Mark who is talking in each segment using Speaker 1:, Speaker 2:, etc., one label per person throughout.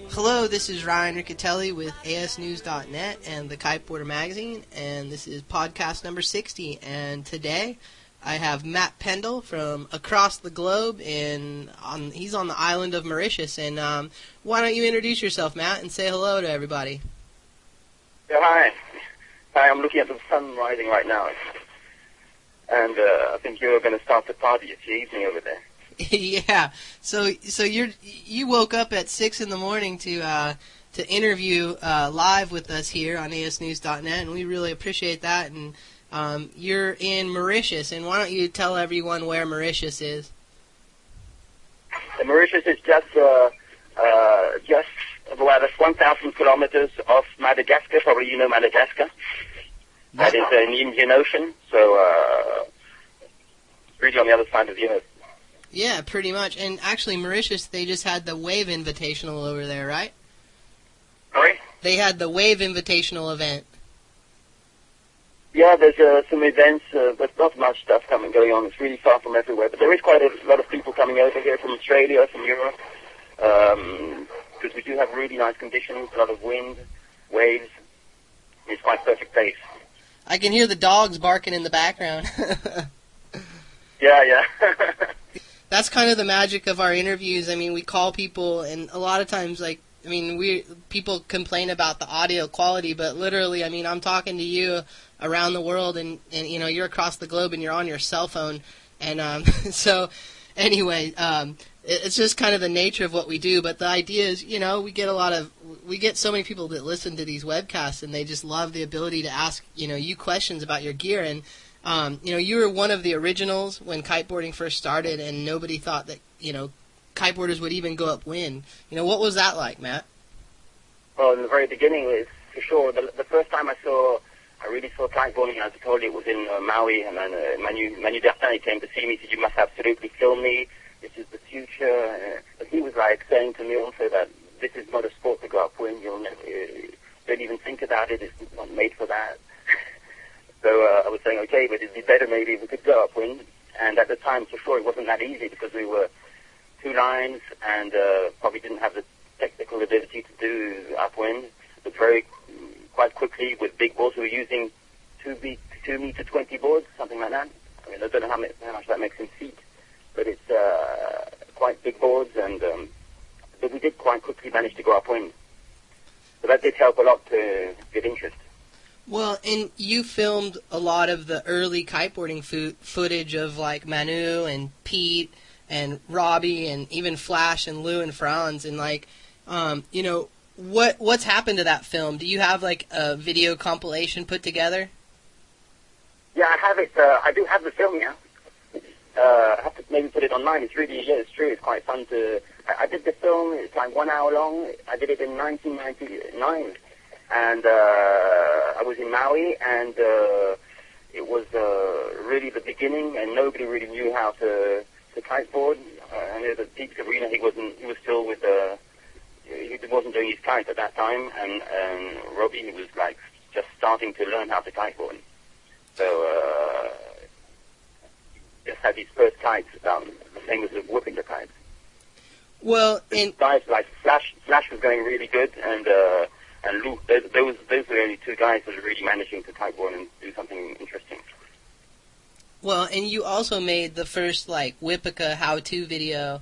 Speaker 1: Hello, this is Ryan Riccitelli with asnews.net and the Kiteboarder magazine, and this is podcast number 60. And today I have Matt Pendle from across the globe. He's on the island of Mauritius. And why don't you introduce yourself, Matt, and say hello to everybody?
Speaker 2: Yeah, hi. Hi, I'm looking at the sun rising right now. And I think you're going to start the party. It's the evening over there.
Speaker 1: Yeah. So you woke up at 6 in the morning to interview live with us here on asnews.net, and we really appreciate that. And you're in Mauritius, and why don't you tell everyone where Mauritius is?
Speaker 2: Mauritius is just about 1,000 kilometers off Madagascar. Probably you know Madagascar. That is in the Indian Ocean, so really on the other side of the earth.
Speaker 1: Yeah, pretty much. And actually, Mauritius, they just had the Wave Invitational over there, right?
Speaker 2: Sorry?
Speaker 1: They had the Wave Invitational event.
Speaker 2: Yeah, there's some events, but not much stuff going on. It's really far from everywhere. But there is quite a lot of people coming over here from Australia, from Europe, because we do have really nice conditions, a lot of wind, waves. It's quite a perfect place.
Speaker 1: I can hear the dogs barking in the background.
Speaker 2: Yeah.
Speaker 1: That's kind of the magic of our interviews. I mean, we call people, and a lot of times, people complain about the audio quality, but literally, I mean, I'm talking to you around the world, and you're across the globe, and you're on your cell phone, and so anyway, it's just kind of the nature of what we do. But the idea is, we get so many people that listen to these webcasts, and they just love the ability to ask, you questions about your gear. And you were one of the originals when kiteboarding first started, and nobody thought that, kiteboarders would even go upwind. What was that like, Matt?
Speaker 2: Well, in the very beginning, for sure, the first time I really saw kiteboarding, as I told you, it was in Maui, and then Manu Dertin came to see me, said, you must absolutely film me, this is the future. But he was saying to me also that this is not a sport to go upwind, don't even think about it, it's not made for that. So I was saying, okay, but it'd be better maybe if we could go upwind. And at the time, for sure, it wasn't that easy because we were two lines and probably didn't have the technical ability to do upwind. But quite quickly, with big boards, we were using 2 meter 20 boards, something like that. I mean, I don't know how much that makes in feet, but it's quite big boards, and but we did quite quickly manage to go upwind. So that did help a lot to get interest.
Speaker 1: Well, and you filmed a lot of the early kiteboarding footage of Manu and Pete and Robbie and even Flash and Lou and Franz, and what's happened to that film? Do you have a video compilation put together?
Speaker 2: Yeah, I have it. I do have the film, yeah. I have to maybe put it online. It's really, it's true. It's quite fun to. I did the film. It's 1 hour long. I did it in 1999. And I was in Maui, and it was really the beginning, and nobody really knew how to kiteboard. I know that Pete Sabrina, he was still with he wasn't doing his kite at that time, and Robbie, he was just starting to learn how to kiteboard. So just had his first kites, the same as the Wipika kites.
Speaker 1: Well, and
Speaker 2: guys Flash was going really good, and Luke, those were the only two guys that were really managing to kiteboard and do something interesting.
Speaker 1: Well, and you also made the first Wipika how-to video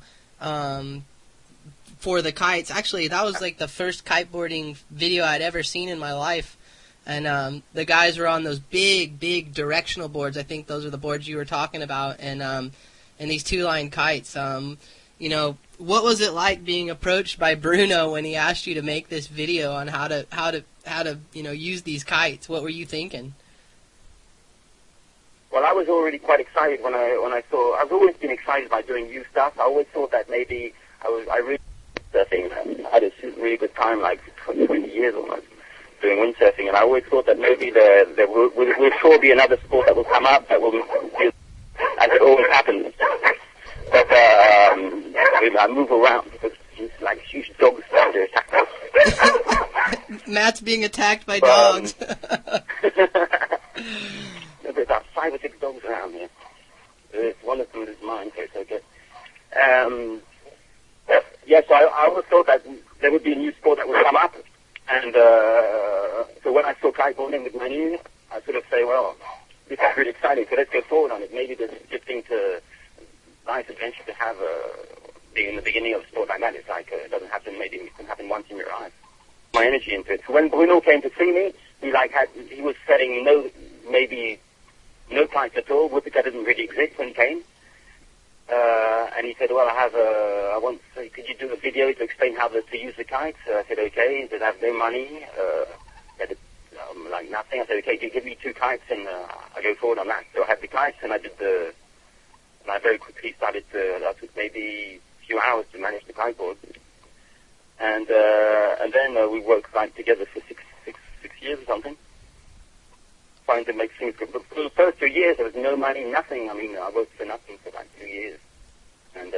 Speaker 1: for the kites. Actually, that was the first kiteboarding video I'd ever seen in my life. And the guys were on those big directional boards. I think those are the boards you were talking about. And these two-line kites. What was it like being approached by Bruno when he asked you to make this video on how to use these kites? What were you thinking?
Speaker 2: Well, I was already quite excited when I saw. I've always been excited by doing new stuff. I always thought that maybe I really surfing. I had a really good time, 20 years almost, doing windsurfing, and I always thought that maybe there will sure be another sport that will come up that will, as it always happens. But I move around because there's huge dogs trying to attack us.
Speaker 1: Matt's being attacked by dogs.
Speaker 2: There's about 5 or 6 dogs around here. One of customers is mine, so it's okay. So I always thought that there would be a new sport that would come up, and so when I saw kiteboarding with Manu, I sort of say, well, this is really exciting, so let's go forward on it. Maybe there's a good thing to, nice adventure to have being in the beginning of a sport like that. It's like, it doesn't happen, maybe it can happen once in your life. My energy into it. So when Bruno came to see me, he was setting no kites at all. Wipika didn't really exist when he came. And he said, well, could you do a video to explain how to use the kites? I said, okay. He said, I have no money. Like nothing. I said, okay, give me 2 kites and I'll go forward on that. So I had the kites and I very quickly started that took maybe a few hours to manage the kiteboard. And then we worked together for six years or something, trying to make things good. But for the first 2 years, there was no money, nothing. I mean, I worked for nothing for 2 years, and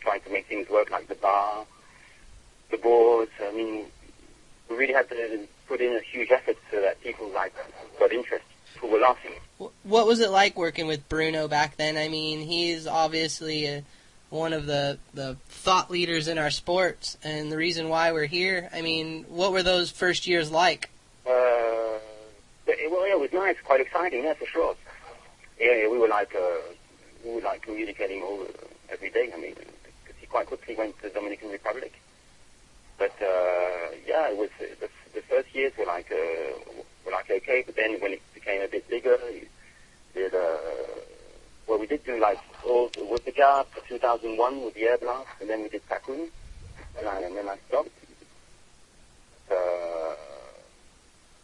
Speaker 2: trying to make things work, like the bar, the boards. I mean, we really had to put in a huge effort so that people got interest, people were laughing.
Speaker 1: What was it like working with Bruno back then? I mean, he's obviously one of the thought leaders in our sports, and the reason why we're here. I mean, what were those first years like?
Speaker 2: It was nice, quite exciting, yeah, for sure. Yeah, we were communicating every day. I mean, because he quite quickly went to the Dominican Republic. But it was the first years were like okay, but then when it became a bit bigger, we did do all the Wipika for 2001 with the air blast, and then we did Takoon, and then I stopped.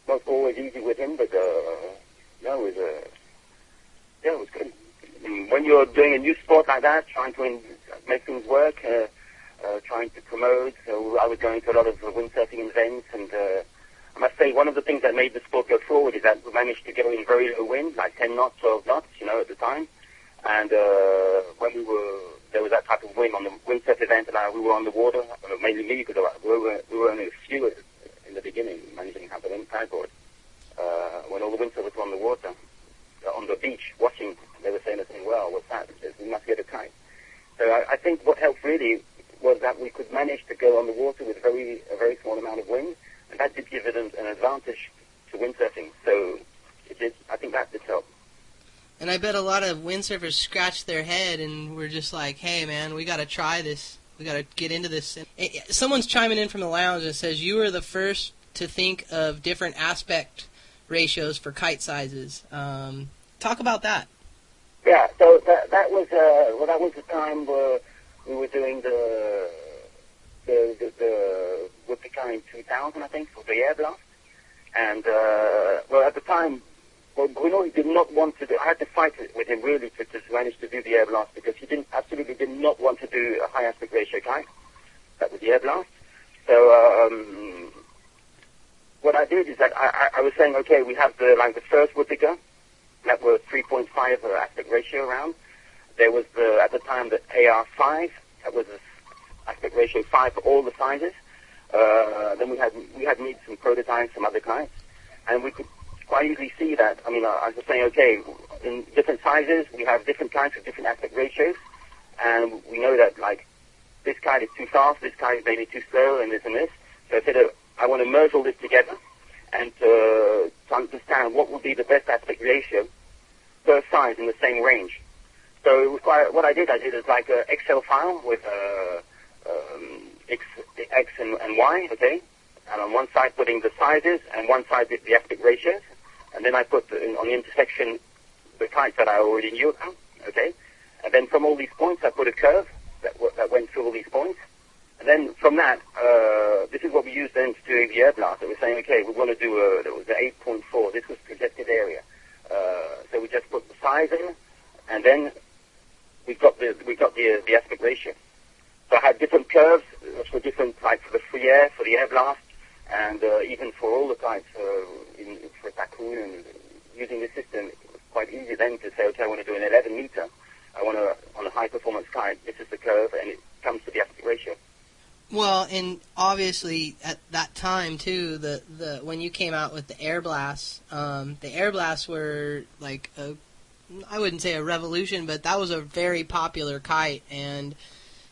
Speaker 2: Not always easy with him, but it was good. When you're doing a new sport like that, trying to make things work, trying to promote, so I was going to a lot of windsurfing events, and I must say one of the things that made the sport go forward is that we managed to go in very low wind, like 10 knots, 12 knots, at the time. And when there was that type of wind on the windsurf event, and we were on the water, mainly me, because we were only a few in the beginning, managing to have an kiteboard. When all the windsurfers were on the water, on the beach, watching, they were saying, well, what's that? We must get a kite. So I think what helped really was that we could manage to go on the water with a very small amount of wind, and that did give it an advantage to windsurfing. So I think that did help.
Speaker 1: And I bet a lot of windsurfers scratched their head and were just like, hey, man, we got to try this. We got to get into this. Someone's chiming in from the lounge and says, you were the first to think of different aspect ratios for kite sizes. Talk about that.
Speaker 2: Yeah, so that was the time where we were doing the Wipika in 2000, I think, for the air blast. And, at the time, Bruno did not want to do. I had to fight with him really to manage to do the air blast, because he absolutely did not want to do a high aspect ratio kite. That was the air blast. So what I did is that I was saying, okay, we have the first Wipika that was 3.5 aspect ratio around. There was at the time the AR5 that was aspect ratio 5 for all the sizes. Then we had made some prototypes, some other kites, and we could quite easily see that. I mean, I was saying, okay, in different sizes, we have different kites with different aspect ratios, and we know that, this kite is too fast, this kite is maybe too slow, and this and this. So I said, I want to merge all this together, and to understand what would be the best aspect ratio per size in the same range. So it was what I did is like an Excel file with X and Y, okay? And on one side putting the sizes, and one side the aspect ratios. And then I put on the intersection the kites that I already knew about, okay? And then from all these points, I put a curve that went through all these points. And then from that, this is what we used then to do the air blast. So we're saying, okay, we want to do there was the 8.4. This was projected area. So we just put the size in, and then we got the aspect ratio. So I had different curves for different, for the free air, for the air blast, and even for all the kites for Takoon, and using the system, it was quite easy then to say, okay, I want to do an 11 meter. I want to, on a high performance kite, this is the curve, and it comes to the aspect ratio.
Speaker 1: Well, and obviously at that time too, when you came out with the air blasts were like a I wouldn't say a revolution, but that was a very popular kite. And,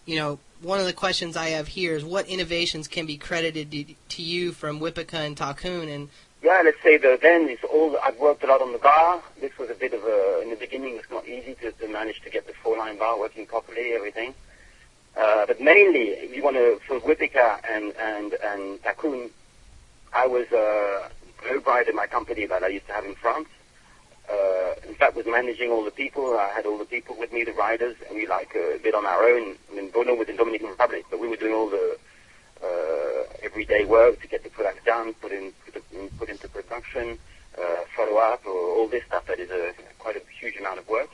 Speaker 1: you know, one of the questions I have here is what innovations can be credited to you from Wipika and Takoon? And
Speaker 2: yeah, let's say then it's all. I've worked a lot on the bar. This was a bit of a, in the beginning, it's not easy to manage to get the 4-line bar working properly, everything. But mainly, if you want to, for Wipika and Takoon, I was Globerider, my company that I used to have in France. In fact, was managing all the people. I had all the people with me, the riders, and we did on our own. I mean, Bruno was in Dominican Republic, but we were doing all the everyday work to get the product done, put into production, follow up, or all this stuff that is quite a huge amount of work.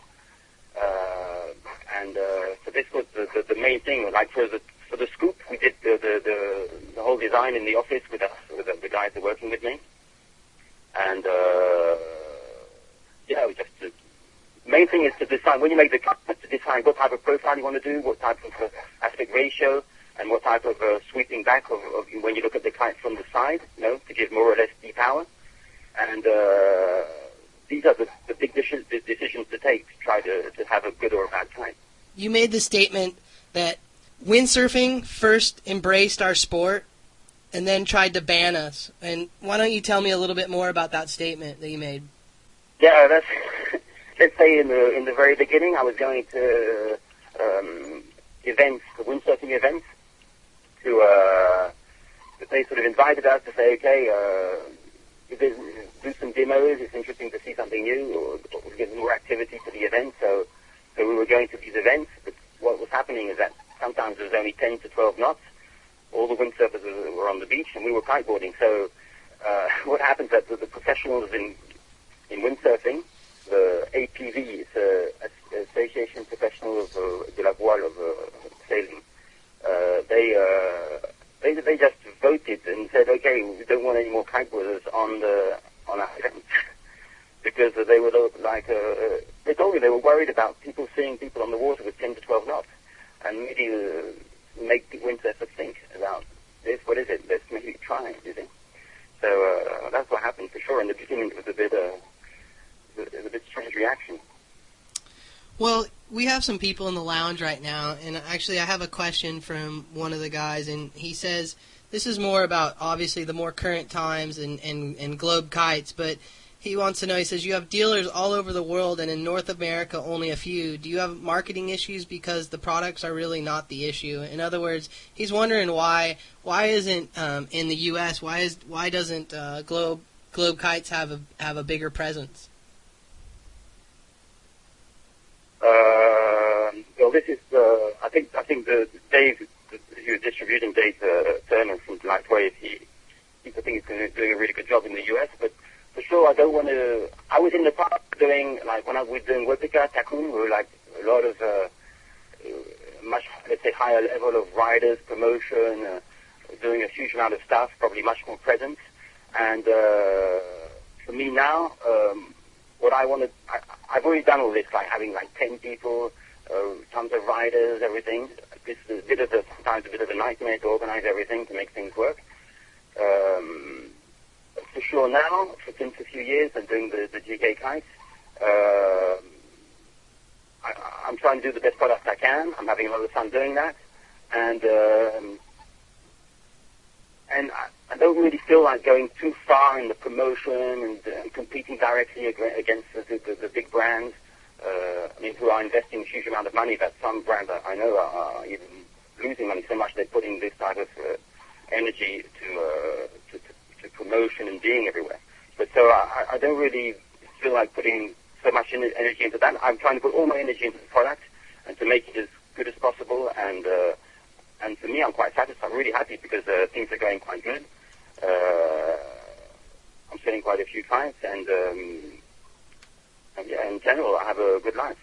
Speaker 2: So this was the main thing. Like for the scoop, we did the whole design in the office with the guys that are working with me, and just the main thing is to decide when you make the cut, to decide what type of profile you want to do, what type of aspect ratio, and what type of sweeping back of when you look at the kite from the side, to give more or less depower. And these are the big decisions to take to try to have a good or a bad kite.
Speaker 1: You made the statement that windsurfing first embraced our sport and then tried to ban us. And why don't you tell me a little bit more about that statement that you made?
Speaker 2: Yeah, that's, let's say in the very beginning, I was going to events, windsurfing events, they sort of invited us to say, okay, do some demos. It's interesting to see something new, or give more activity to the event. So we were going to these events, but what was happening is that sometimes there was only 10 to 12 knots. All the windsurfers were on the beach, and we were kiteboarding. So what happens is that the professionals in windsurfing, the APV, it's Association Professional of de la Voile of Sailing, they just voted and said, okay, we don't want any more kiteboarders on our event. Because they were they told me they were worried about seeing people on the water with 10 to 12 knots, and maybe make the windsurfers think about this. What is it? Let's maybe try it, you think? So that's what happened for sure. In the beginning, it was a bit strange reaction.
Speaker 1: Well, we have some people in the lounge right now, and actually I have a question from one of the guys, and he says this is more about, obviously, the more current times and Globe Kites, but he wants to know, he says, you have dealers all over the world, and in North America only a few. Do you have marketing issues because the products are really not the issue? In other words, he's wondering why isn't in the U.S., why doesn't Globe Kites have a bigger presence?
Speaker 2: Well, this is I think the Dave, who's distributing Dave Turner from Lightwave, I think he's doing a really good job in the US. But for sure, I don't want to. I was in the past doing when I was doing Wipika, Takoon, we were like a lot of much, let's say, higher level of riders, promotion, doing a huge amount of stuff, probably much more presence. And for me now, what I want to, I've already done all this, like having 10 people, tons of riders, everything. This is sometimes a bit of a nightmare to organize everything, to make things work. For sure now, since a few years, I'm doing the GK kites. I'm trying to do the best product I can. I'm having a lot of fun doing that. And I don't really feel like going too far in the promotion and competing directly against the big brands. Who are investing a huge amount of money. That some brands I know are even losing money so much they're putting this type of energy to promotion and being everywhere. But so I don't really feel like putting so much energy into that. I'm trying to put all my energy into the product and to make it as good as possible. And for me, I'm quite satisfied. I'm really happy because things are going quite good. I'm selling quite a few kites, and in general, I have a good life.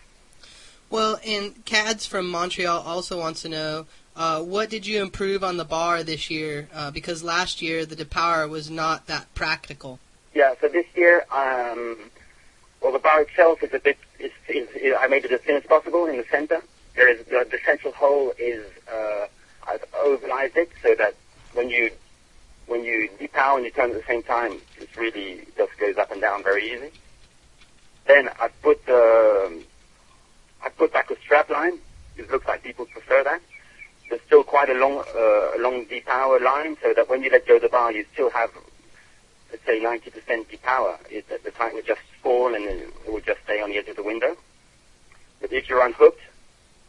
Speaker 1: Well, and Cads from Montreal also wants to know, what did you improve on the bar this year? Because last year, the Depower was not that practical.
Speaker 2: Yeah, so this year, the bar itself is a bit, I made it as thin as possible in the center. There is, the central hole is, I've ovalized it so that when you depower and you turn at the same time, it really just goes up and down very easy. Then I put back a strap line. It looks like people prefer that. There's still quite a long depower line, so that when you let go of the bar, you still have, let's say, 90% depower. The kite will just fall and it will just stay on the edge of the window. But if you're unhooked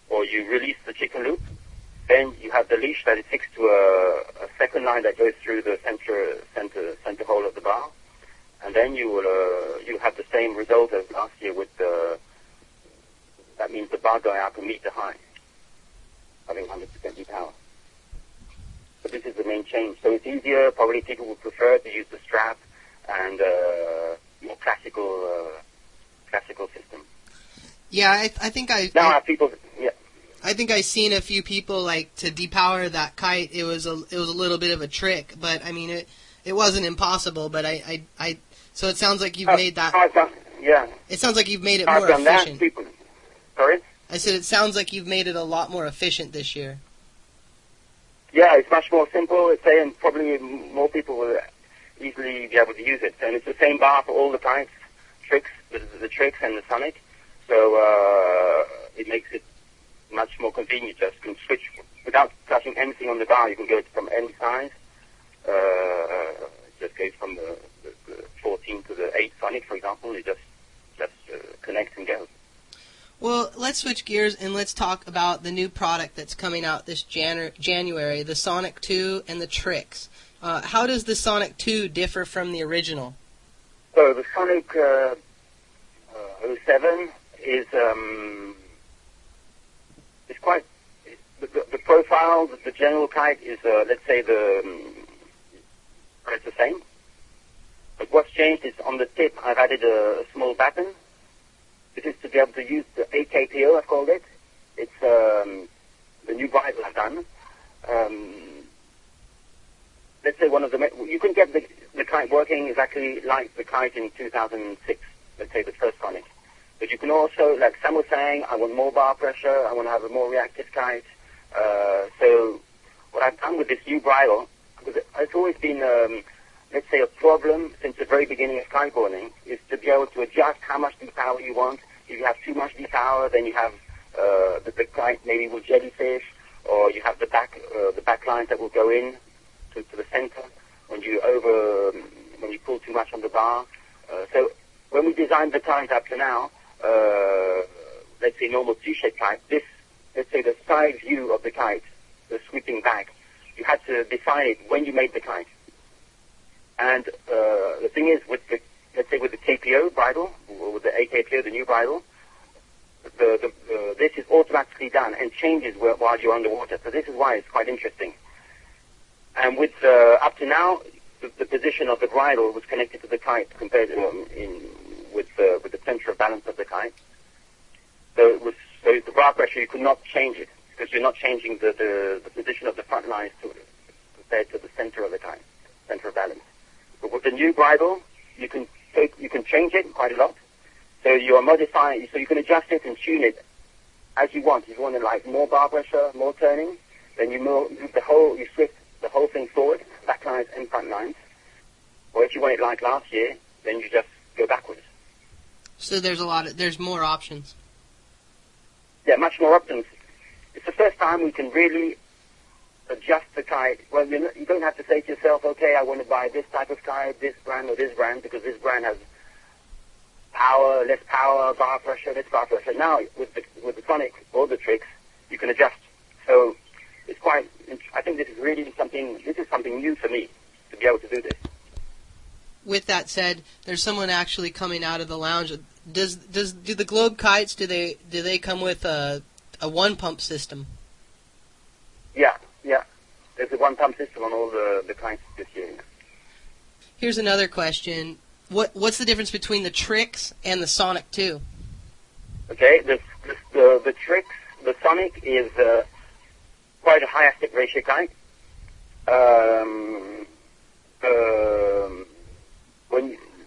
Speaker 2: or you release the chicken loop, then you have the leash that is fixed to a second line that goes through the center hole of the bar, and then you have the same result as last year with that means the bar going up a meter high, having 100% depower. So this is the main change. So it's easier. Probably people would prefer to use the strap and more classical system.
Speaker 1: Yeah, I think
Speaker 2: people. Yeah.
Speaker 1: I think I've seen a few people like to depower that kite. It was a little bit of a trick, but I mean it wasn't impossible. But so it sounds like you've made that.
Speaker 2: Yeah.
Speaker 1: It sounds like you've made it
Speaker 2: I've
Speaker 1: more
Speaker 2: done
Speaker 1: efficient.
Speaker 2: That, people. Sorry?
Speaker 1: I said it sounds like you've made it a lot more efficient this year.
Speaker 2: Yeah, it's much more simple, and probably more people will easily be able to use it. And it's the same bar for all the kites, Trix, the Trix and the Sonic. So it makes it much more convenient. Just can switch without touching anything on the bar. You can go from any size. It just goes from the 14 to the 8 Sonic, for example. It just connects and goes.
Speaker 1: Well, let's switch gears and let's talk about the new product that's coming out this January, the Sonic2 and the Trix. How does the Sonic2 differ from the original?
Speaker 2: So the Sonic 07 is quite the profile. The general kite is let's say it's the same. But what's changed is on the tip I've added a small batten. This is to be able to use the AKPO, I've called it. It's the new bridle I've done. Let's say you can get the kite working exactly like the kite in 2006, let's say the first Sonic. But you can also, like Sam was saying, I want more bar pressure, I want to have a more reactive kite. So what I've done with this new bridle, because it's always been, let's say, a problem since the very beginning of kiteboarding, is to be able to adjust how much depower you want. If you have too much depower, then you have the kite maybe will jellyfish, or you have the back lines that will go in to the center when you pull too much on the bar. So when we designed the kite up to now, let's say normal T-shaped kite, let's say the side view of the kite, the sweeping back, you had to define it when you made the kite. And the thing is, let's say with the KPO bridle, or with the AKPO, the new bridle, this is automatically done and changes while you're underwater. So this is why it's quite interesting. And with up to now, the position of the bridle was connected to the kite compared with the center of balance of the kite. So the bar pressure, you could not change it because you're not changing the position of the front lines compared to the center of the kite, center of balance. But with the new bridle, you can change it quite a lot. So you are modifying, so you can adjust it and tune it as you want. If you want to like more bar pressure, more turning, then you shift the whole thing forward, back lines and front lines. Or if you want it like last year, then you just go backwards.
Speaker 1: So there's more options.
Speaker 2: Yeah, much more options. It's the first time we can really adjust the kite. Well, you don't have to say to yourself, okay, I want to buy this type of kite, this brand or this brand, because this brand has power, less power, bar pressure, less bar pressure. Now, with the Sonic or the Trix, you can adjust. So it's quite, I think this is something new for me, to be able to do this.
Speaker 1: With that said, there's someone actually coming out of the lounge. Do the Globe kites, do they come with a one pump system?
Speaker 2: Yeah. There's a one pump system on all the kites this year.
Speaker 1: Here's another question. What's the difference between the Trix and the Sonic2?
Speaker 2: Okay, the Trix, the Sonic is quite a high aspect ratio kite.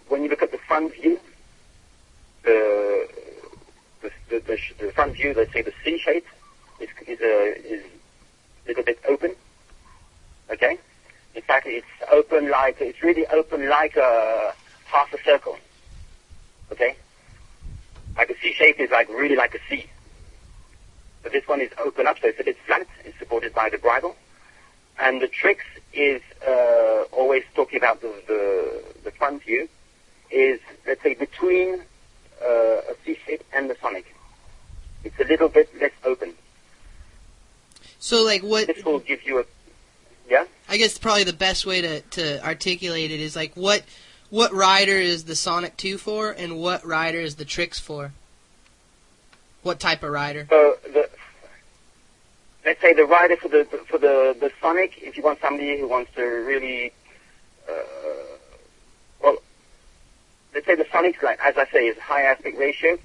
Speaker 2: When you look at the front view, the front view, let's say the C shape, is a little bit open. Okay, in fact, it's really open like a half a circle. Okay, shape is like really like a C. But this one is open up, so it's a bit flat. It's supported by the bridle. And the Trix is always talking about the front view, is, let's say, between a C shape and the Sonic. It's a little bit less open.
Speaker 1: So, like, what...
Speaker 2: This will give you a... Yeah?
Speaker 1: I guess probably the best way to articulate it is, like, what rider is the Sonic 2 for, and what rider is the Trix for? What type of rider?
Speaker 2: So, let's say the rider for the Sonic, if you want somebody who wants to really... well, let's say the Sonic, like, as I say, is high aspect ratio,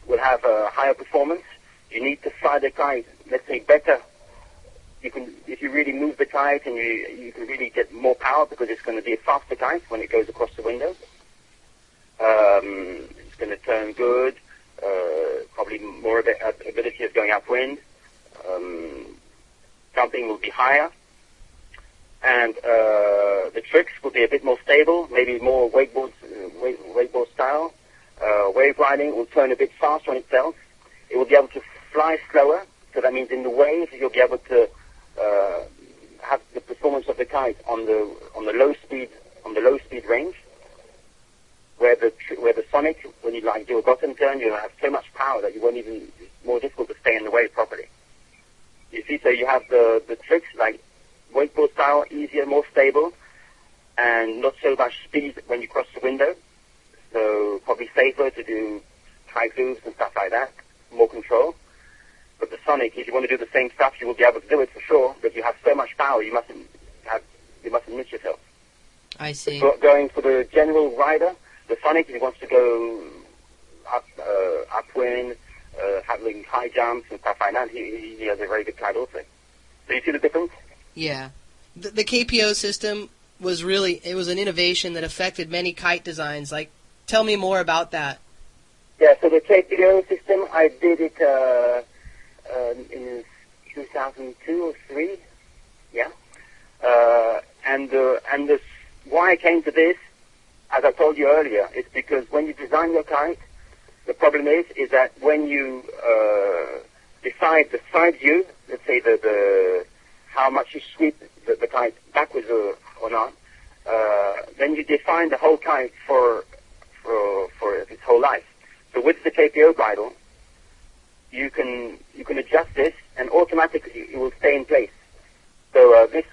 Speaker 2: will have a higher performance. You need to fly the kite, let's say, better. You can, if you really move the kite, and you can really get more power, because it's going to be a faster kite when it goes across the window. It's going to turn good, probably more ability of going upwind. Jumping will be higher. And the Trix will be a bit more stable, maybe more wakeboard style. Wave riding will turn a bit faster on itself. It will be able to fly slower, so that means in the waves you'll be able to have the performance of the kite on the low speed range. Where the Sonic, when you like do a bottom turn, you'll have so much power that you won't even. It's more difficult to stay in the wave properly. You see, so you have the Trix, like wakeboard style, easier, more stable, and not so much speed when you cross the window. So probably safer to do high moves and stuff like that, more control. But the Sonic, if you want to do the same stuff, you will be able to do it for sure. But you have so much power, you mustn't miss yourself.
Speaker 1: I see.
Speaker 2: But going for the general rider, the Sonic, if he wants to go upwind, having high jumps and stuff like that, he has a very good kite also. So you see the difference?
Speaker 1: Yeah. The KPO system was an innovation that affected many kite designs. Like, tell me more about that.
Speaker 2: Yeah, so the KPO system, I did it in 2002 or 3, yeah. Why I came to this, as I told you earlier, is because when you design your kite, the problem is that when you decide the side view, let's say the how much you sweep the kite backwards or not, then you define the whole kite for its whole life. So with the KPO bridle, you can adjust this, and automatically it will stay in place. So this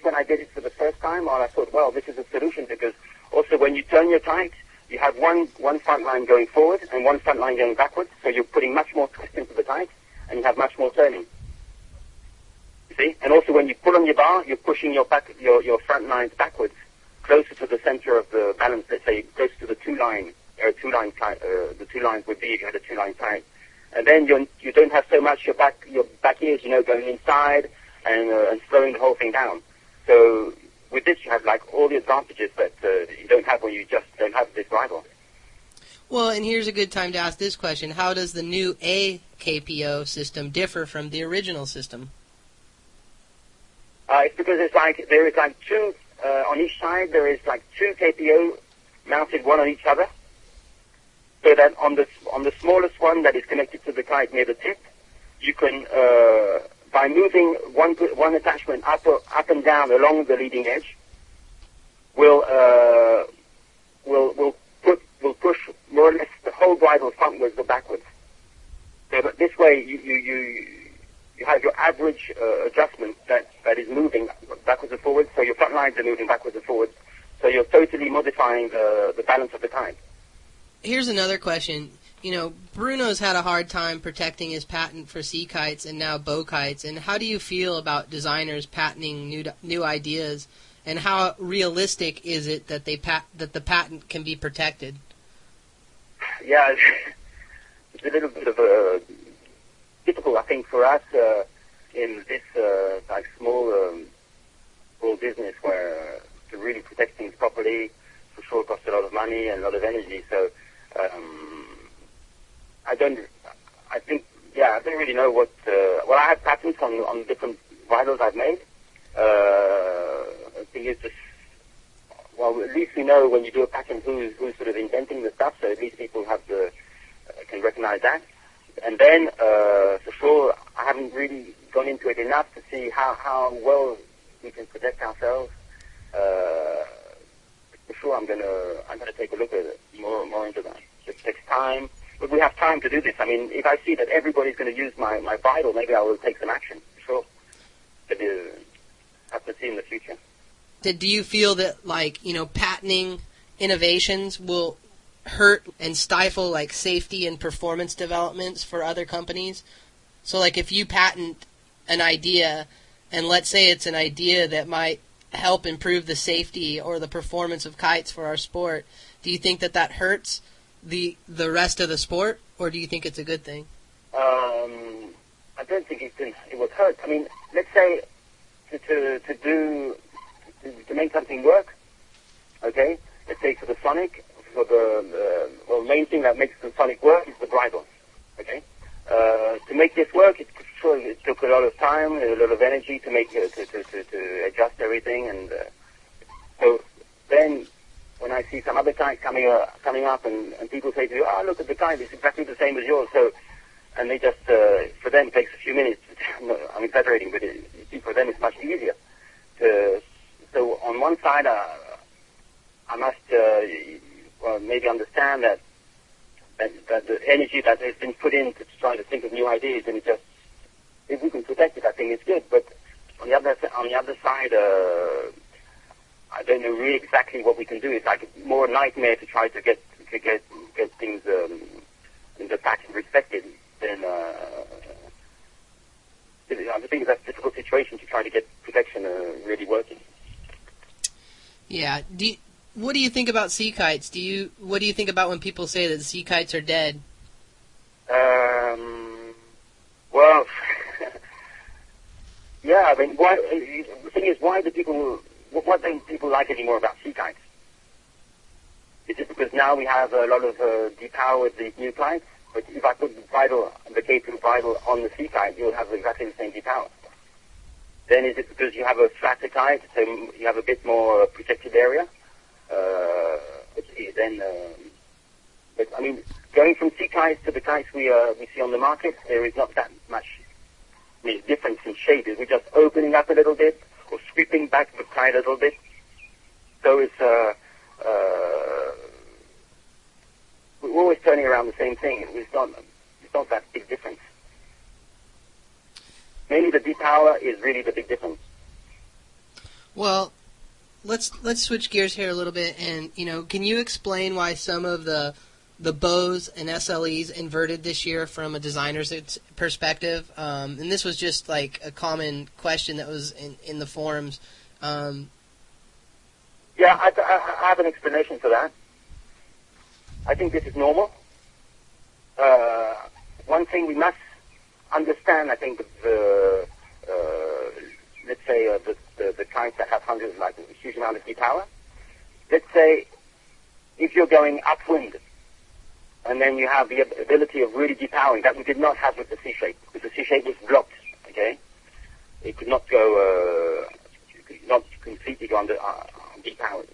Speaker 2: when I did it for the first time, I thought, well, this is a solution, because also when you turn your kite, you have one front line going forward and one front line going backwards, so you're putting much more twist into the kite, and you have much more turning. You see? And also when you pull on your bar, you're pushing your front lines backwards, closer to the center of the balance, let's say, close to the two lines would be if you had a two-line kite. And then you don't have so much your back ears, going inside and slowing the whole thing down. So with this, you have like all the advantages that you don't have when you just don't have this bridle.
Speaker 1: Well, and here's a good time to ask this question: how does the new KPO system differ from the original system?
Speaker 2: It's because there is two on each side. There is like two KPO mounted one on each other, so that on the smallest one that is connected to the kite near the tip, you can by moving one attachment up and down along the leading edge, will push more or less the whole bridle frontwards or backwards. So that this way you have your average adjustment that is moving backwards and forwards. So your front lines are moving backwards and forwards. So you're totally modifying the balance of the kite.
Speaker 1: Here's another question. Bruno's had a hard time protecting his patent for C-Kites and now bow kites. And how do you feel about designers patenting new ideas? And how realistic is it that that the patent can be protected?
Speaker 2: Yeah, it's a little bit of a difficult, I think, for us in this small business where to really protect things properly, for sure, costs a lot of money and a lot of energy. So I don't really know what. Well, I have patents on different bridles I've made. The thing is, just well, at least we know when you do a pattern who's sort of inventing the stuff, so at least people have can recognize that. And then, for sure, I haven't really gone into it enough to see how well we can protect ourselves. For sure, I'm gonna take a look at it more into that. It takes time, but we have time to do this. I mean, if I see that everybody's going to use my bridle, maybe I will take some action. For sure, but have to see in the future.
Speaker 1: Do you feel that, like, patenting innovations will hurt and stifle, like, safety and performance developments for other companies? So, like, if you patent an idea, and let's say it's an idea that might help improve the safety or the performance of kites for our sport, do you think that hurts the rest of the sport, or do you think it's a good thing?
Speaker 2: I don't think it would hurt. I mean, let's say to make something work, okay? Let's say for the Sonic, for the main thing that makes the Sonic work is the bridle, okay? To make this work, it took a lot of time, a lot of energy to make to adjust everything, and so then when I see some other kite coming up, and people say to me, "Oh, look at the kite; it's exactly the same as yours." So, and they just for them it takes a few minutes. I'm exaggerating, but for them it's much easier. So on one side, I must maybe understand that the energy that has been put in to try to think of new ideas, and if we can protect it, I think it's good. But on the other side, I don't know really exactly what we can do. It's like more a nightmare to try to get things in the pattern respected than I think that's a difficult situation to try to get protection really working.
Speaker 1: Yeah. What do you think about C-Kites? What do you think about when people say that C-Kites are dead?
Speaker 2: Well, yeah. I mean, the thing is, what don't people like anymore about C-Kites? Is it because now we have a lot of depowered these new kites? But if I put the K2 bridle on the C-Kite, you'll have exactly the same depower. Then is it because you have a flatter kite, so you have a bit more protected area? But I mean, going from C-Kites to the kites we see on the market, there is not that much difference in shape. We're just opening up a little bit or sweeping back the kite a little bit. So it's we're always turning around the same thing. It's not that big difference. Mainly the depower is really the big difference.
Speaker 1: Well, let's switch gears here a little bit, and can you explain why some of the bows and SLEs inverted this year from a designer's perspective? And this was just like a common question that was in the forums.
Speaker 2: Yeah, I have an explanation for that. I think this is normal. One thing we must understand, I think, let's say the kites that have hundreds, like a huge amount of depower. Let's say if you're going upwind, and then you have the ability of really depowering, that we did not have with the C-shape, because the C-shape was blocked, okay? It could not go, not completely go under depowered.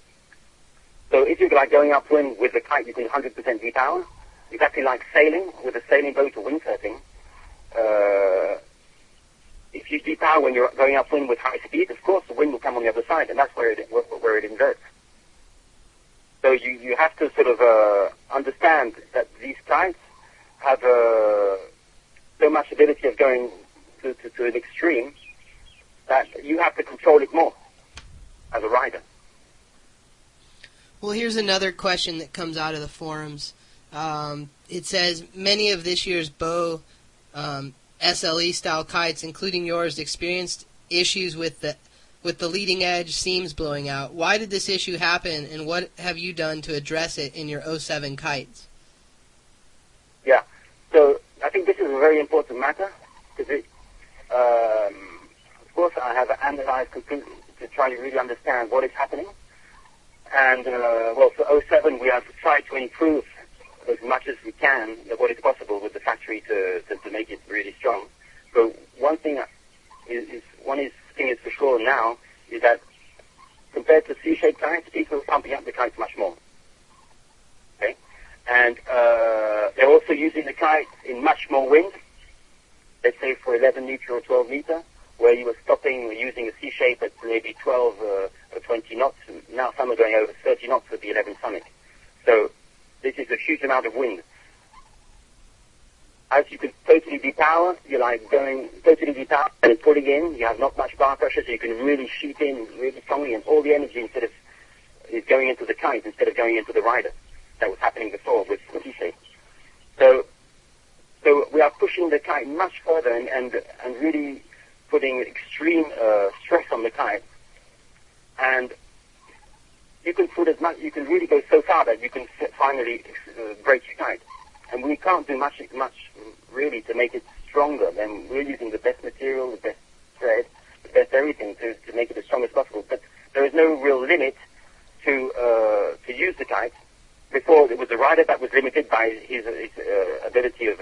Speaker 2: So if you're like going upwind with the kite using 100% depower, exactly like sailing with a sailing boat or windsurfing, if you depower when you're going upwind with high speed, of course the wind will come on the other side, and that's where it inverts. So you have to sort of understand that these kites have so much ability of going to an extreme that you have to control it more as a rider.
Speaker 1: Well, here's another question that comes out of the forums. It says, many of this year's bow SLE-style kites, including yours, experienced issues with the leading edge seams blowing out. Why did this issue happen, and what have you done to address it in your 07 kites?
Speaker 2: Yeah, so I think this is a very important matter, because of course I have analyzed completely to try to really understand what is happening. And, for 07, we have tried to improve as much as we can what is possible with the factory to make it really strong. So one thing is for sure now is that compared to C-shaped kites, people are pumping up the kites much more. Okay? And they're also using the kite in much more wind, let's say for 11 meter or 12 meter, where you were stopping using a C-shape at maybe 12 or 20 knots. Now some are going over 30 knots with the 11 Sonic. So this is a huge amount of wind. As you can totally depower, you're like going totally depower and pulling in. You have not much bar pressure, so you can really shoot in really strongly, and all the energy is going into the kite instead of going into the rider. That was happening before with C-shape. So we are pushing the kite much further and really putting extreme stress on the kite. And you can put you can really go so far that you can finally break your kite. And we can't do much really to make it stronger. Then we're using the best material, the best thread, the best everything to make it as strong as possible. But there is no real limit to use the kite. Before it was the rider that was limited by his ability of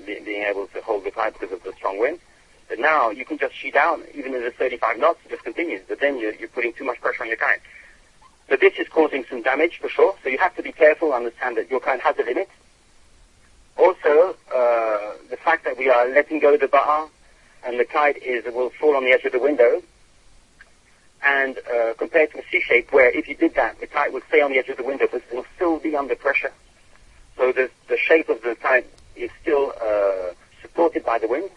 Speaker 2: being able to hold the kite because of the strong wind. But now you can just shoot out, even at the 35 knots, it just continues. But then you're putting too much pressure on your kite. So this is causing some damage for sure. So you have to be careful, understand that your kite has a limit. Also, the fact that we are letting go of the bar and the kite will fall on the edge of the window. And compared to a C-shape, where if you did that, the kite would stay on the edge of the window, but it will still be under pressure. So the shape of the kite is still supported by the wind.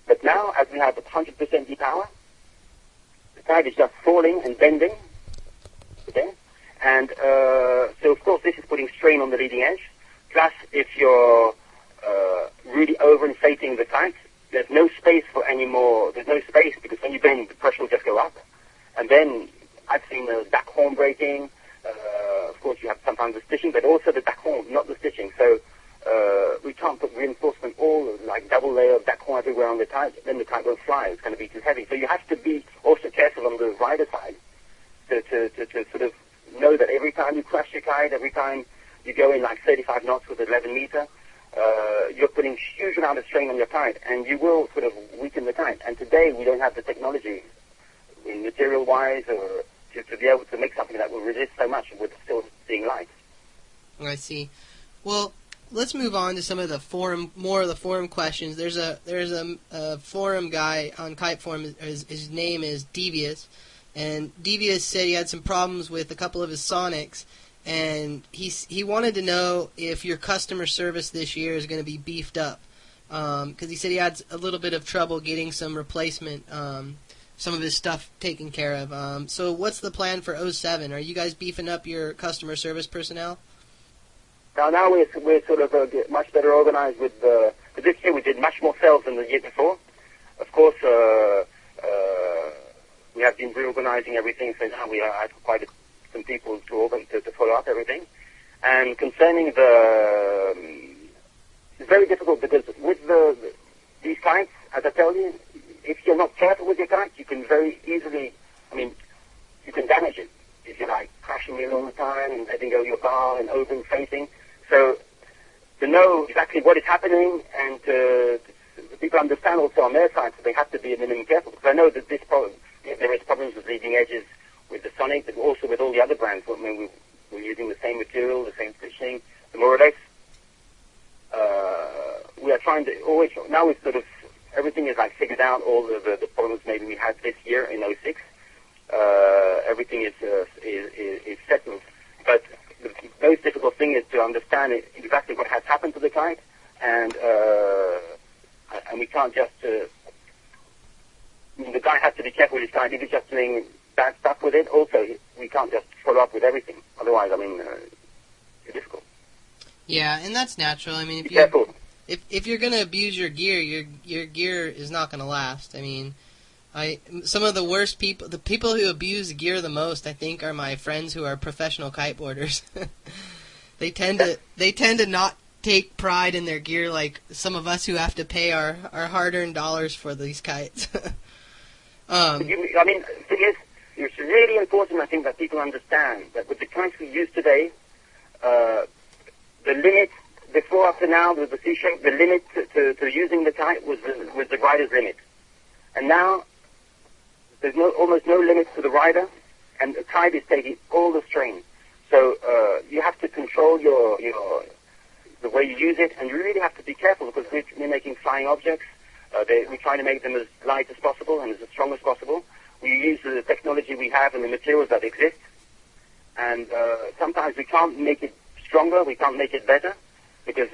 Speaker 2: But now, as we have 100% depower, the kite is just falling and bending. Okay? And so, of course, this is putting strain on the leading edge. Plus, if you're really overinflating the kite, there's no space for any more. There's no space because when you bend, the pressure will just go up. And then I've seen the back horn breaking. Of course, you have sometimes the stitching, but also the back horn, not the stitching. So we can't put reinforcement like double layer of back horn everywhere on the kite. Then the kite won't fly. It's going to be too heavy. So you have to be also careful on the rider side to sort of know that every time you crash your kite, every time you go in like 35 knots with 11 meter, you're putting huge amount of strain on your kite, and you will sort of weaken the kite. And today we don't have the technology, material-wise, or to be able to make something that will resist so much with still seeing light.
Speaker 1: I see. Well, let's move on to some of the forum questions. There's a forum guy on Kite Forum. His name is Devious, and Devious said he had some problems with a couple of his Sonics, and he wanted to know if your customer service this year is going to be beefed up, because he said he had a little bit of trouble getting some replacement. Some of his stuff taken care of. So what's the plan for 07? Are you guys beefing up your customer service personnel?
Speaker 2: Now we're sort of much better organized with this year we did much more sales than the year before. Of course, we have been reorganizing everything, so now we have quite some people to follow up everything. And concerning it's very difficult because with these kites, as I tell you, if you're not careful with your kite, you can very easily, you can damage it. If you're like crashing it all the time and letting go your bar and overinflating. So to know exactly what is happening and the people understand also on their side, so they have to be a minimum careful. Because I know that there is problems with leading edges with the Sonic, but also with all the other brands. We're using the same material, the same stitching, more or less. We are trying to always, now it's sort of, everything is like figured out, all the problems maybe we had this year in 06. Everything is settled. But the most difficult thing is to understand exactly what has happened to the kite, and we can't just, the guy has to be careful with his kite. If he's just doing bad stuff with it, also, we can't just follow up with everything. Otherwise, it's difficult.
Speaker 1: Yeah, and that's natural.
Speaker 2: Be careful.
Speaker 1: If you're going to abuse your gear, your gear is not going to last. Some of the worst people, the people who abuse gear the most, I think, are my friends who are professional kiteboarders. They tend to not take pride in their gear like some of us who have to pay our hard-earned dollars for these kites.
Speaker 2: The thing is, it's really important, I think, that people understand that with the kites we use today, the limit. Before, up to now, with the C-shape, the limit to using the kite was the rider's limit. And now, there's almost no limit to the rider. and the tide is taking all the strain. So you have to control the way you use it, and you really have to be careful because we're making flying objects. We're trying to make them as light as possible and as strong as possible. We use the technology we have and the materials that exist, and sometimes we can't make it stronger, we can't make it better, because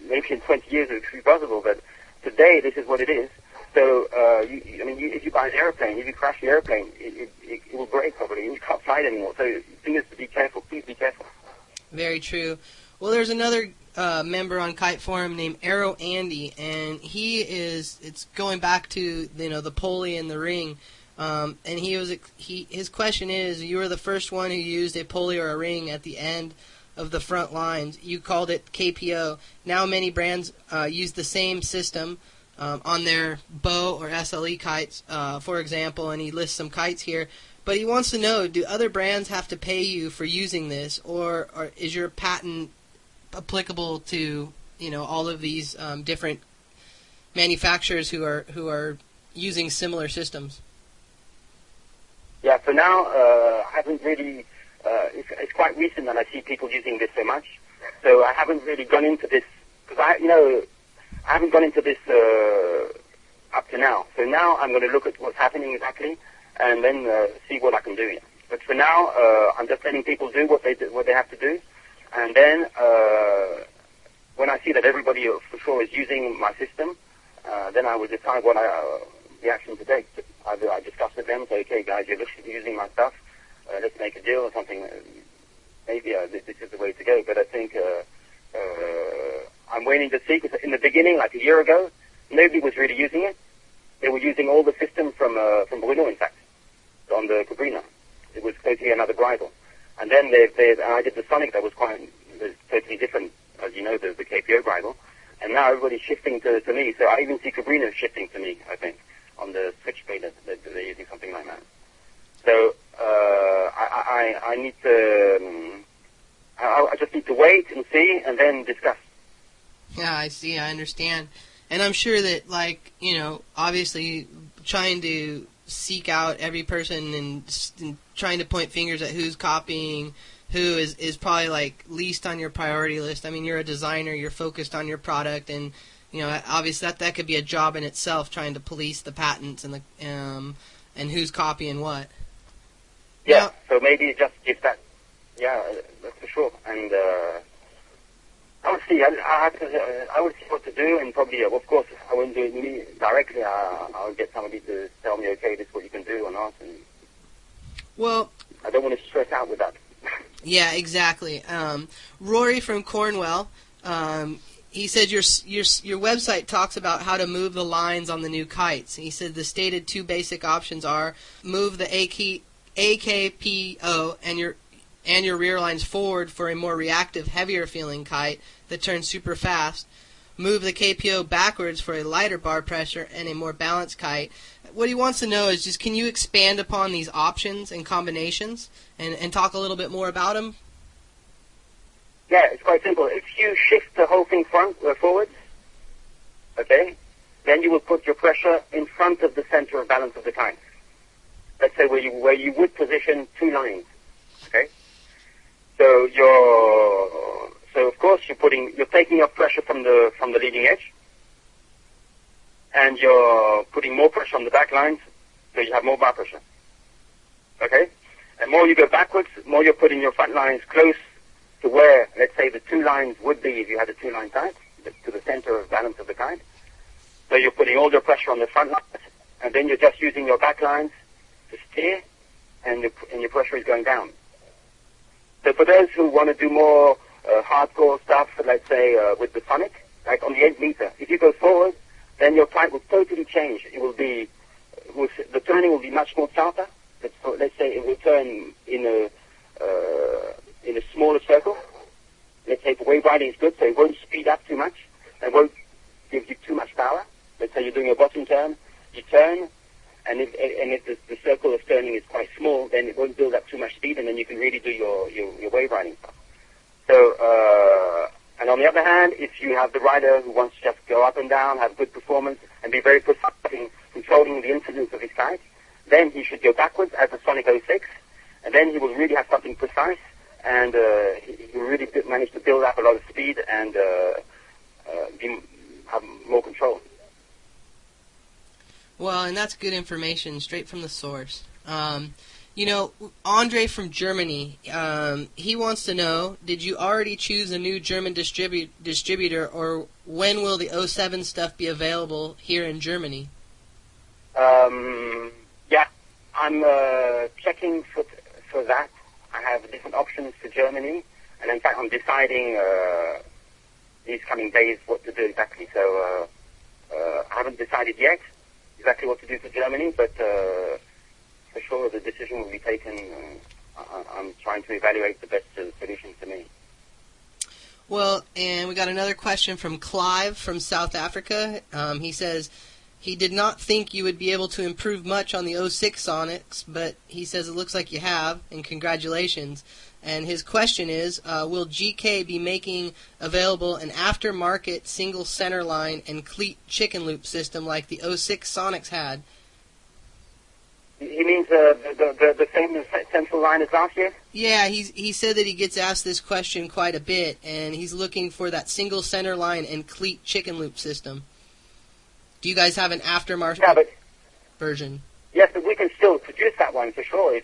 Speaker 2: maybe in 20 years it will be possible, but today this is what it is. So, if you buy an airplane, if you crash the airplane, it will break probably, and you can't fly it anymore. So the thing is to be careful. Please be careful.
Speaker 1: Very true. Well, there's another member on Kite Forum named Arrow Andy, and it's going back to the pulley and the ring, and his question is, you were the first one who used a pulley or a ring at the end of the front lines. You called it KPO. Now many brands use the same system on their bow or SLE kites, for example, and he lists some kites here. But he wants to know, do other brands have to pay you for using this, or is your patent applicable to all of these different manufacturers who are using similar systems?
Speaker 2: Yeah, for now, I haven't really. It's quite recent that I see people using this so much. So I haven't really gone into this because I haven't gone into this up to now. So now I'm going to look at what's happening exactly, and then see what I can do. But for now, I'm just letting people do what they have to do, and then when I see that everybody for sure is using my system, then I will decide what the action to take. I discuss with them, say, okay, guys, you're using my stuff. Let's make a deal or something. Maybe this is the way to go. But I think I'm waiting to see, because in the beginning, like a year ago, nobody was really using it. They were using all the system from Bruno, in fact, on the Cabrina. It was totally another bridle. And then I did the Sonic that was totally different, as you know, the KPO bridle. And now everybody's shifting to me. So I even see Cabrina shifting to me, I think, on the switchblade that they're using something like that. So I need to. I just need to wait and see, and then discuss.
Speaker 1: Yeah, I see. I understand, and I'm sure that, obviously, trying to seek out every person and trying to point fingers at who's copying who is probably least on your priority list. I mean, you're a designer. You're focused on your product, and obviously that could be a job in itself, trying to police the patents and and who's copying what.
Speaker 2: Yeah,
Speaker 1: now,
Speaker 2: so maybe just give that. Yeah, that's for sure. And I would see. I would see what to do, and probably, of course, I wouldn't do it me directly. I would get somebody to tell me, okay, this is what you can do or not. And
Speaker 1: well,
Speaker 2: I don't want to stress out with that.
Speaker 1: Yeah, exactly. Rory from Cornwall. He said your website talks about how to move the lines on the new kites. He said the stated two basic options are move the AKPO and your rear lines forward for a more reactive, heavier feeling kite that turns super fast. Move the KPO backwards for a lighter bar pressure and a more balanced kite. What he wants to know is just, can you expand upon these options and combinations and talk a little bit more about them?
Speaker 2: Yeah, it's quite simple. If you shift the whole thing forwards, okay, then you will put your pressure in front of the center of balance of the kite. Let's say where you would position two lines, okay? So of course you're taking off pressure from the leading edge, and you're putting more pressure on the back lines, so you have more bar pressure. Okay? And more you go backwards, more you're putting your front lines close to where, let's say, the two lines would be if you had a two-line kite, to the center of balance of the kite. So you're putting all your pressure on the front lines, and then you're just using your back lines to steer, and your pressure is going down. So for those who want to do more hardcore stuff, let's say with the Sonic, like on the 8 meter, if you go forward, then your kite will totally change. It will be, the turning will be much more sharper. Let's say it will turn in a smaller circle. Let's say if wave riding is good, so it won't speed up too much, and won't give you too much power. Let's say you're doing a bottom turn, you turn, and if the circle of turning is quite small, then it won't build up too much speed, and then you can really do your wave riding stuff. So, and on the other hand, if you have the rider who wants to just go up and down, have good performance, and be very precise in controlling the incidence of his kite, then he should go backwards as a Sonic 06, and
Speaker 1: Well, and that's good information, straight from the source. You know, Andre from Germany, he wants to know, did you already choose a new German distributor, or when will the '07 stuff be available here in Germany?
Speaker 2: Yeah, I'm checking for that. I have different options for Germany, and in fact I'm deciding these coming days what to do exactly. So I haven't decided yet exactly what to do for Germany, but for sure the decision will be taken. I'm trying to evaluate the best solution for me.
Speaker 1: Well, and we got another question from Clive from South Africa. He says he did not think you would be able to improve much on the '06 Sonics, but he says it looks like you have, and congratulations. And his question is, will GK be making available an aftermarket single center line and cleat chicken loop system like the '06 Sonics had?
Speaker 2: He means the same central line as last year?
Speaker 1: Yeah, he said that he gets asked this question quite a bit, and he's looking for that single center line and cleat chicken loop system. Do you guys have an aftermarket version?
Speaker 2: Yes, but we can still produce that one for sure.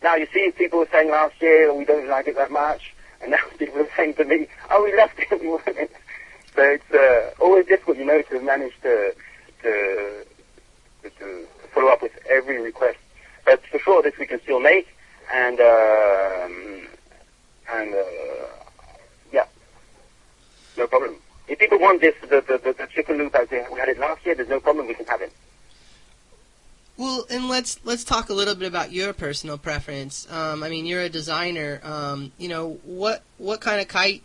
Speaker 2: Now, you see, people were saying last year, we don't like it that much, and now people are saying to me, oh, we loved it, we want it. So it's always difficult, you know, to manage to follow up with every request. But for sure, this we can still make, and yeah, no problem. If people want this, the chicken loop as we had it last year, there's no problem, we can have it.
Speaker 1: Well, and let's talk a little bit about your personal preference. I mean, you're a designer. You know, what kind of kite?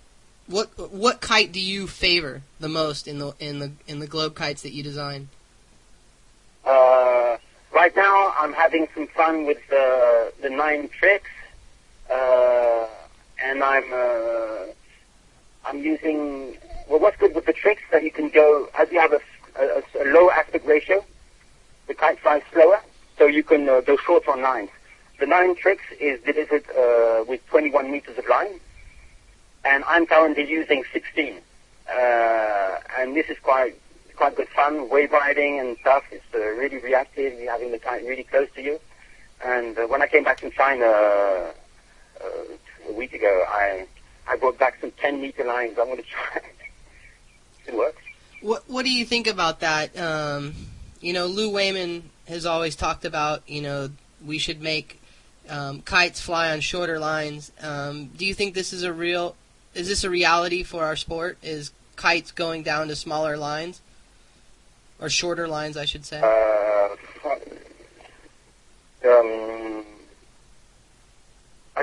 Speaker 1: What kite do you favor the most in the globe kites that you design?
Speaker 2: Right now, I'm having some fun with the 9 Trix, and I'm using. Well, what's good with the Trix that you can go as you have a low aspect ratio. The kite flies slower, so you can go shorter on lines. The 9 Trix is delivered with 21 meters of line, and I'm currently using 16. And this is quite good fun, wave riding and stuff. It's really reactive. You're having the kite really close to you. And when I came back from China a week ago, I brought back some 10-meter lines. I'm going to try it. It works.
Speaker 1: What do you think about that? You know, Lou Wayman has always talked about, you know, we should make kites fly on shorter lines. Do you think this is is this a reality for our sport? Is kites going down to smaller lines? Or shorter lines, I should say?
Speaker 2: I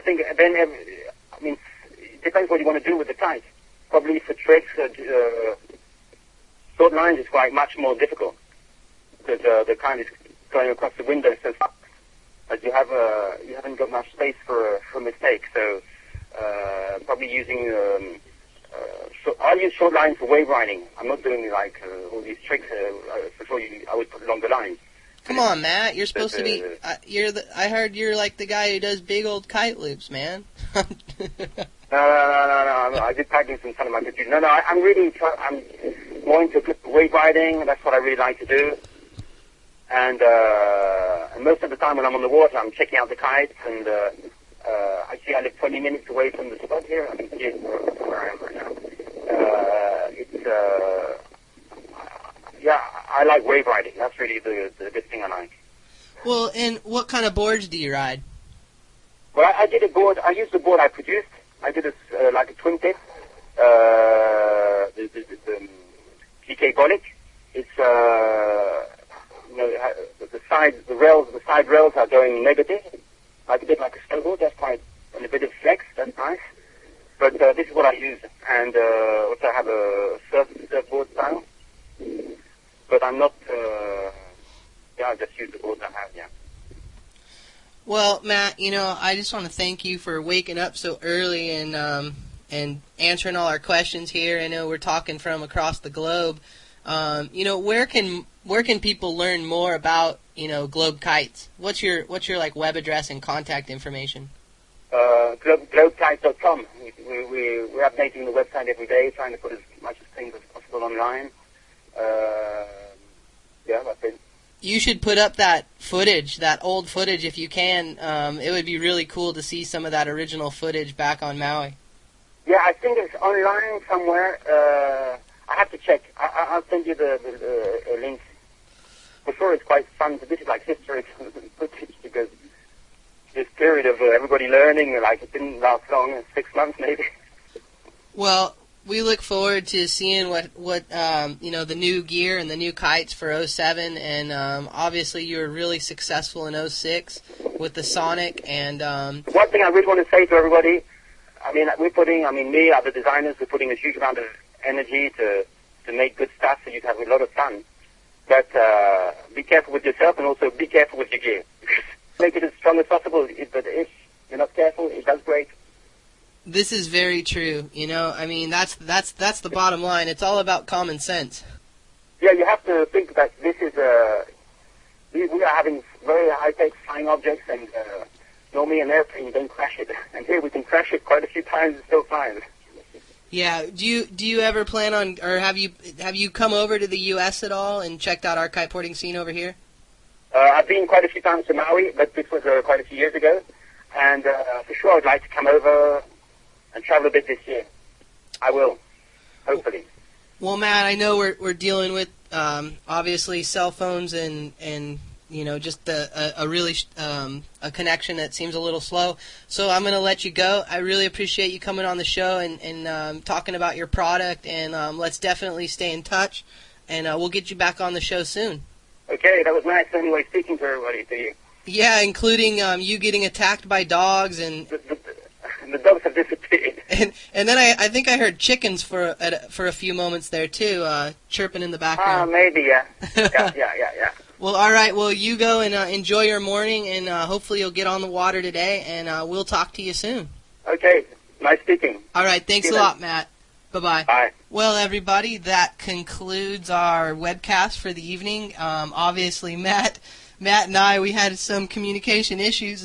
Speaker 2: think then, I mean, it depends what you want to do with the kite. Probably for tricks, short lines is quite much more difficult. Because the kite is going across the window so fast that you haven't got much space for mistakes. So probably using I'll use short lines for wave riding. I'm not doing like all these tricks. For sure, I would put longer lines.
Speaker 1: Come on, Matt. You're supposed to be. I heard you're like the guy who does big old kite loops, man.
Speaker 2: No. I did practice in front of my computer. No. I'm more into wave riding. That's what I really like to do. And most of the time when I'm on the water, I'm checking out the kites. And actually, I live 20 minutes away from the spot here. I can see it where I am right now. Yeah, I like wave riding. That's really the good thing I like.
Speaker 1: Well, and what kind of boards do you ride?
Speaker 2: Well, I did a board. I used the board I produced. I did like a twin tip. The kiteboarding. It's the side rails are going negative, like a bit like a snowboard. That's quite and a bit of flex. That's nice. But this is what I use, and also I have a surfboard style. But I'm not. I just use the board I have. Yeah.
Speaker 1: Well, Matt, I just want to thank you for waking up so early and answering all our questions here. I know we're talking from across the globe. Where can people learn more about Globe Kites? What's your like web address and contact information? Globekites.com. We're updating the website every day, trying to put as much things as possible online. That's it. You should put up that footage, that old footage, if you can. It would be really cool to see some of that original footage back on Maui.
Speaker 2: Yeah, I think it's online somewhere. I have to check. I'll send you the link. For sure, it's quite fun. This is like historic footage because this period of everybody learning, like it didn't last long, 6 months maybe.
Speaker 1: Well, we look forward to seeing what the new gear and the new kites for '07, and obviously you were really successful in '06 with the Sonic. And
Speaker 2: one thing I really want to say to everybody, me, other designers, we're putting a huge amount of energy to make good stuff so you can have a lot of fun. But be careful with yourself and also be careful with your gear. Make it as strong as possible, but if you're not careful, it does break.
Speaker 1: This is very true. That's the bottom line. It's all about common sense.
Speaker 2: Yeah, you have to think that this is we are having very high-tech flying objects, and normally an airplane, you don't crash it. And here we can crash it quite a few times and still flying.
Speaker 1: Yeah. Do you ever plan on, or have you come over to the U.S. at all and checked out our kiteboarding scene over here?
Speaker 2: I've been quite a few times to Maui, but this was quite a few years ago. And for sure I'd like to come over and travel a bit this year. I will, hopefully.
Speaker 1: Well, Matt, I know we're dealing with obviously cell phones and just a really a connection that seems a little slow. So I'm going to let you go. I really appreciate you coming on the show and talking about your product. And let's definitely stay in touch. And we'll get you back on the show soon. Okay, that was nice anyway, speaking to everybody, to you. Yeah, including you getting attacked by dogs and... The dogs have disappeared. And then I think I heard chickens for a few moments there, too, chirping in the background. Maybe, yeah. Yeah. Well, all right, well, you go and enjoy your morning, and hopefully you'll get on the water today, and we'll talk to you soon. Okay, nice speaking. All right, thanks a lot, Matt. Bye-bye. Bye. Well, everybody, that concludes our webcast for the evening. Obviously, Matt and I, we had some communication issues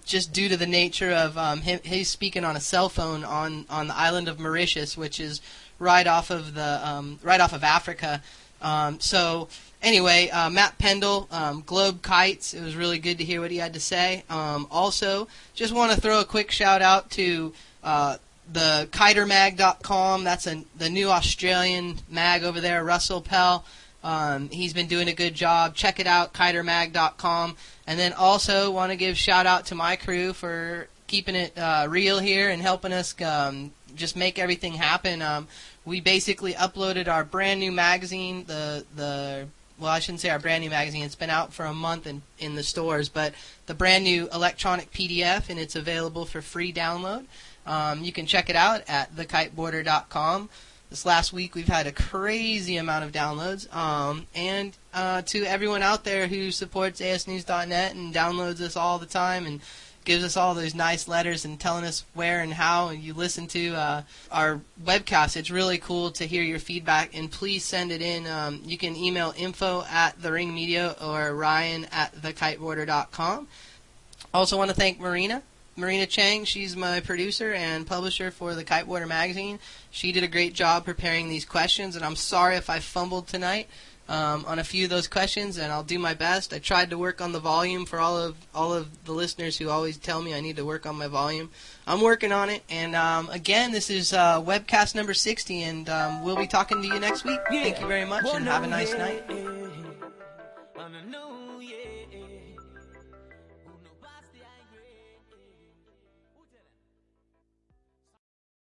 Speaker 1: just due to the nature of he's speaking on a cell phone on the island of Mauritius, which is right off of Africa. So anyway, Matt Pendle, Globe Kites. It was really good to hear what he had to say. Also, just want to throw a quick shout out to the kitermag.com. That's the new Australian mag over there, Russell Pell. He's been doing a good job. Check it out, kitermag.com. And then also want to give shout out to my crew for keeping it real here and helping us just make everything happen. We basically uploaded our brand new magazine, well, I shouldn't say our brand new magazine. It's been out for a month in the stores, but the brand new electronic PDF, and it's available for free download. You can check it out at thekiteboarder.com. This last week we've had a crazy amount of downloads. And to everyone out there who supports asnews.net and downloads us all the time and gives us all those nice letters and telling us where and how you listen to our webcast, it's really cool to hear your feedback. And please send it in. You can email info@theringmedia or ryan@thekiteboarder.com. Also want to thank Marina Chang. She's my producer and publisher for the Kiteboarder magazine. She did a great job preparing these questions, and I'm sorry if I fumbled tonight on a few of those questions, and I'll do my best. I tried to work on the volume for all of the listeners who always tell me I need to work on my volume. I'm working on it, and again, this is webcast number 60, and we'll be talking to you next week. Thank you very much, and have a nice night.